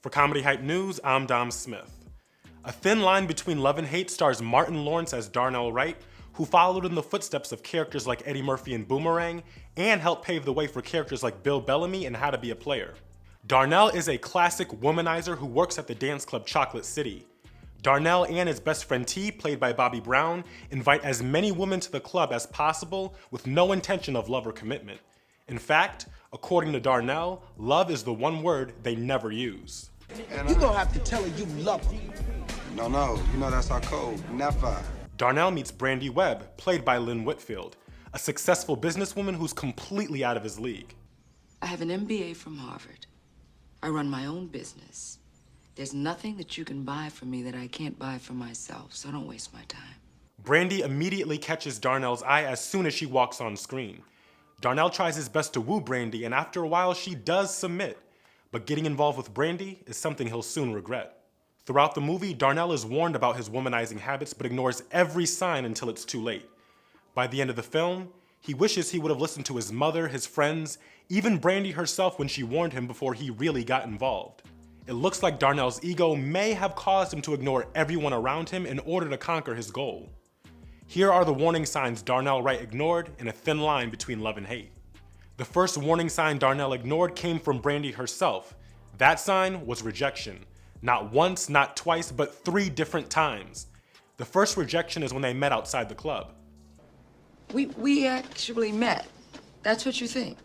For Comedy Hype News, I'm Dom Smith. A Thin Line Between Love and Hate stars Martin Lawrence as Darnell Wright, who followed in the footsteps of characters like Eddie Murphy in Boomerang, and helped pave the way for characters like Bill Bellamy in How to Be a Player. Darnell is a classic womanizer who works at the dance club Chocolate City. Darnell and his best friend T, played by Bobby Brown, invite as many women to the club as possible with no intention of love or commitment. In fact, according to Darnell, love is the one word they never use. You gonna have to tell her you love her. No, you know that's our code. Never. Darnell meets Brandy Webb, played by Lynn Whitfield, a successful businesswoman who's completely out of his league. I have an MBA from Harvard. I run my own business. There's nothing that you can buy from me that I can't buy for myself, so don't waste my time. Brandy immediately catches Darnell's eye as soon as she walks on screen. Darnell tries his best to woo Brandy, and after a while she does submit. But getting involved with Brandy is something he'll soon regret. Throughout the movie, Darnell is warned about his womanizing habits but ignores every sign until it's too late. By the end of the film, he wishes he would have listened to his mother, his friends, even Brandy herself when she warned him before he really got involved. It looks like Darnell's ego may have caused him to ignore everyone around him in order to conquer his goal. Here are the warning signs Darnell Wright ignored in A Thin Line Between Love and Hate. The first warning sign Darnell ignored came from Brandy herself. That sign was rejection. Not once, not twice, but 3 different times. The first rejection is when they met outside the club. We actually met. That's what you think?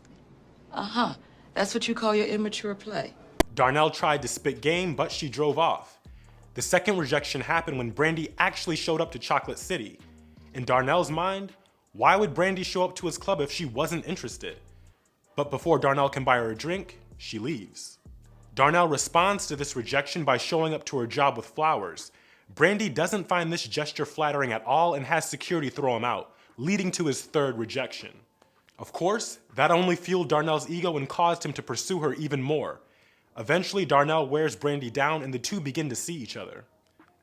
Uh-huh. That's what you call your immature play. Darnell tried to spit game, but she drove off. The second rejection happened when Brandy actually showed up to Chocolate City. In Darnell's mind, why would Brandy show up to his club if she wasn't interested? But before Darnell can buy her a drink, she leaves. Darnell responds to this rejection by showing up to her job with flowers. Brandy doesn't find this gesture flattering at all and has security throw him out, leading to his third rejection. Of course, that only fueled Darnell's ego and caused him to pursue her even more. Eventually, Darnell wears Brandy down and the two begin to see each other.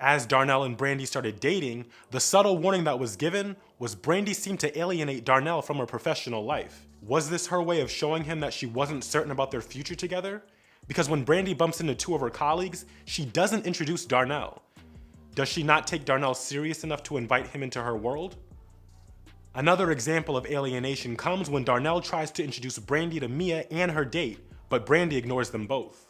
As Darnell and Brandy started dating, the subtle warning that was given was Brandy seemed to alienate Darnell from her professional life. Was this her way of showing him that she wasn't certain about their future together? Because when Brandy bumps into 2 of her colleagues, she doesn't introduce Darnell. Does she not take Darnell serious enough to invite him into her world? Another example of alienation comes when Darnell tries to introduce Brandy to Mia and her date, but Brandy ignores them both.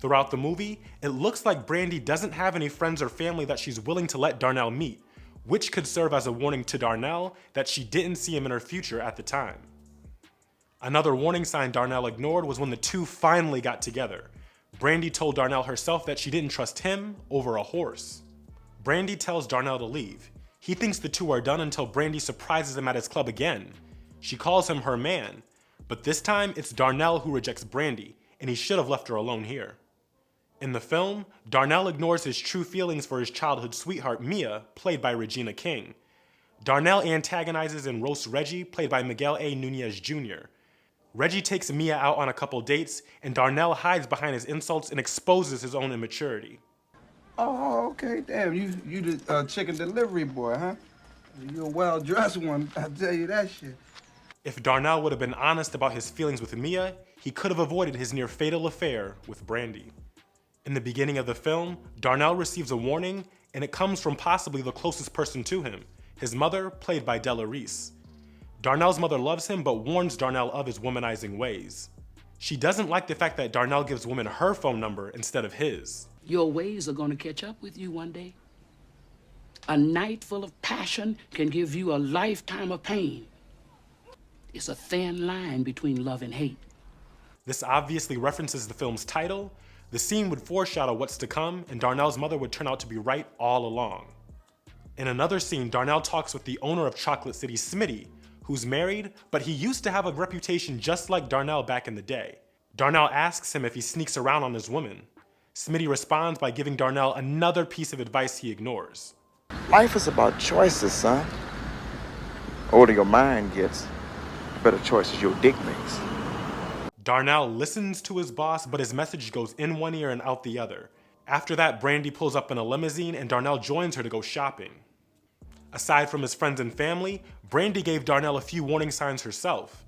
Throughout the movie, it looks like Brandy doesn't have any friends or family that she's willing to let Darnell meet, which could serve as a warning to Darnell that she didn't see him in her future at the time. Another warning sign Darnell ignored was when the two finally got together. Brandy told Darnell herself that she didn't trust him over a horse. Brandy tells Darnell to leave. He thinks the two are done until Brandy surprises him at his club again. She calls him her man, but this time it's Darnell who rejects Brandy, and he should have left her alone here. In the film, Darnell ignores his true feelings for his childhood sweetheart Mia, played by Regina King. Darnell antagonizes and roasts Reggie, played by Miguel A. Nunez Jr. Reggie takes Mia out on a couple dates, and Darnell hides behind his insults and exposes his own immaturity. Oh, okay. Damn, you the chicken delivery boy, huh? You a well-dressed one, I tell you that shit. If Darnell would have been honest about his feelings with Mia, he could have avoided his near-fatal affair with Brandy. In the beginning of the film, Darnell receives a warning, and it comes from possibly the closest person to him, his mother, played by Della Reese. Darnell's mother loves him but warns Darnell of his womanizing ways. She doesn't like the fact that Darnell gives women her phone number instead of his. Your ways are going to catch up with you one day. A night full of passion can give you a lifetime of pain. It's a thin line between love and hate. This obviously references the film's title. The scene would foreshadow what's to come, and Darnell's mother would turn out to be right all along. In another scene, Darnell talks with the owner of Chocolate City, Smitty, who's married, but he used to have a reputation just like Darnell back in the day. Darnell asks him if he sneaks around on his women. Smitty responds by giving Darnell another piece of advice he ignores. Life is about choices, son. The older your mind gets, the better choices your dick makes. Darnell listens to his boss, but his message goes in one ear and out the other. After that, Brandy pulls up in a limousine and Darnell joins her to go shopping. Aside from his friends and family, Brandy gave Darnell a few warning signs herself.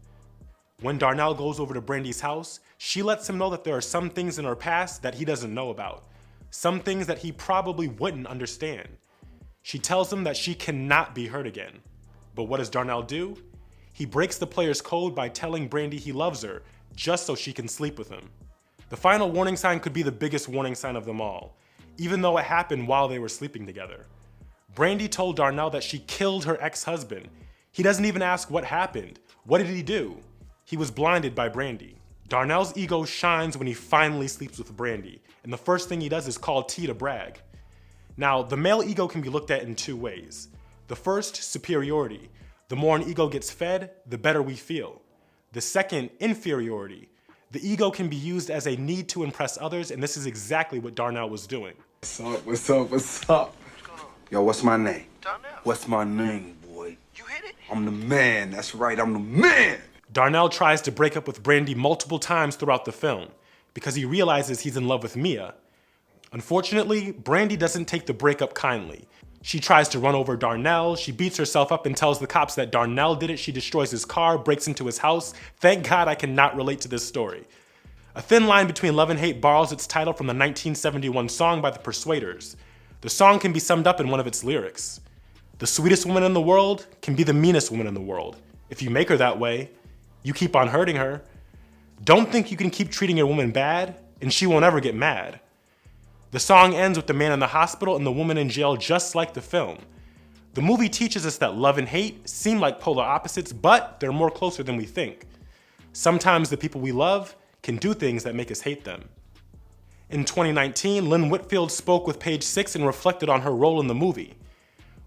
When Darnell goes over to Brandy's house, she lets him know that there are some things in her past that he doesn't know about. Some things that he probably wouldn't understand. She tells him that she cannot be hurt again. But what does Darnell do? He breaks the player's code by telling Brandy he loves her, just so she can sleep with him. The final warning sign could be the biggest warning sign of them all, even though it happened while they were sleeping together. Brandy told Darnell that she killed her ex-husband. He doesn't even ask what happened. What did he do? He was blinded by Brandy. Darnell's ego shines when he finally sleeps with Brandy, and the first thing he does is call T to brag. Now, the male ego can be looked at in two ways. The first, superiority. The more an ego gets fed, the better we feel. The second, inferiority. The ego can be used as a need to impress others, and this is exactly what Darnell was doing. What's up, what's up, what's up? Yo, what's my name? Darnell. What's my name, boy? You hit it? I'm the man, that's right, I'm the man! Darnell tries to break up with Brandy multiple times throughout the film because he realizes he's in love with Mia. Unfortunately, Brandy doesn't take the breakup kindly. She tries to run over Darnell, she beats herself up and tells the cops that Darnell did it, she destroys his car, breaks into his house. Thank God I cannot relate to this story. A Thin Line Between Love and Hate borrows its title from the 1971 song by the Persuaders. The song can be summed up in one of its lyrics. The sweetest woman in the world can be the meanest woman in the world. If you make her that way, you keep on hurting her. Don't think you can keep treating your woman bad, and she won't ever get mad. The song ends with the man in the hospital and the woman in jail, just like the film. The movie teaches us that love and hate seem like polar opposites, but they're more closer than we think. Sometimes the people we love can do things that make us hate them. In 2019, Lynn Whitfield spoke with Page Six and reflected on her role in the movie.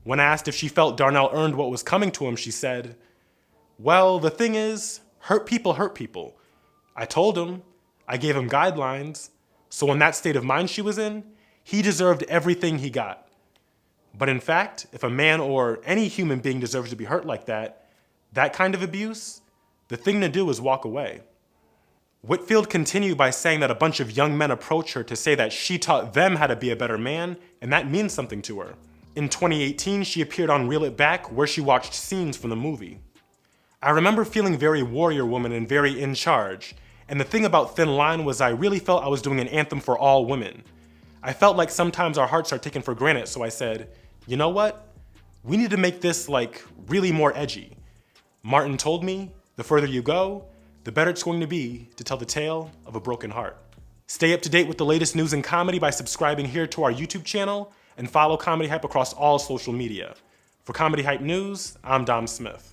When asked if she felt Darnell earned what was coming to him, she said, "Well, the thing is, hurt people hurt people. I told him, I gave him guidelines, so in that state of mind she was in, he deserved everything he got. But in fact, if a man or any human being deserves to be hurt like that kind of abuse, the thing to do is walk away." Whitfield continued by saying that a bunch of young men approached her to say that she taught them how to be a better man, and that means something to her. In 2018, she appeared on Reel It Back, where she watched scenes from the movie. "I remember feeling very warrior woman and very in charge, and the thing about Thin Line was I really felt I was doing an anthem for all women. I felt like sometimes our hearts are taken for granted, so I said, you know what? We need to make this like really more edgy. Martin told me, the further you go, the better it's going to be to tell the tale of a broken heart." Stay up to date with the latest news and comedy by subscribing here to our YouTube channel and follow Comedy Hype across all social media. For Comedy Hype News, I'm Dom Smith.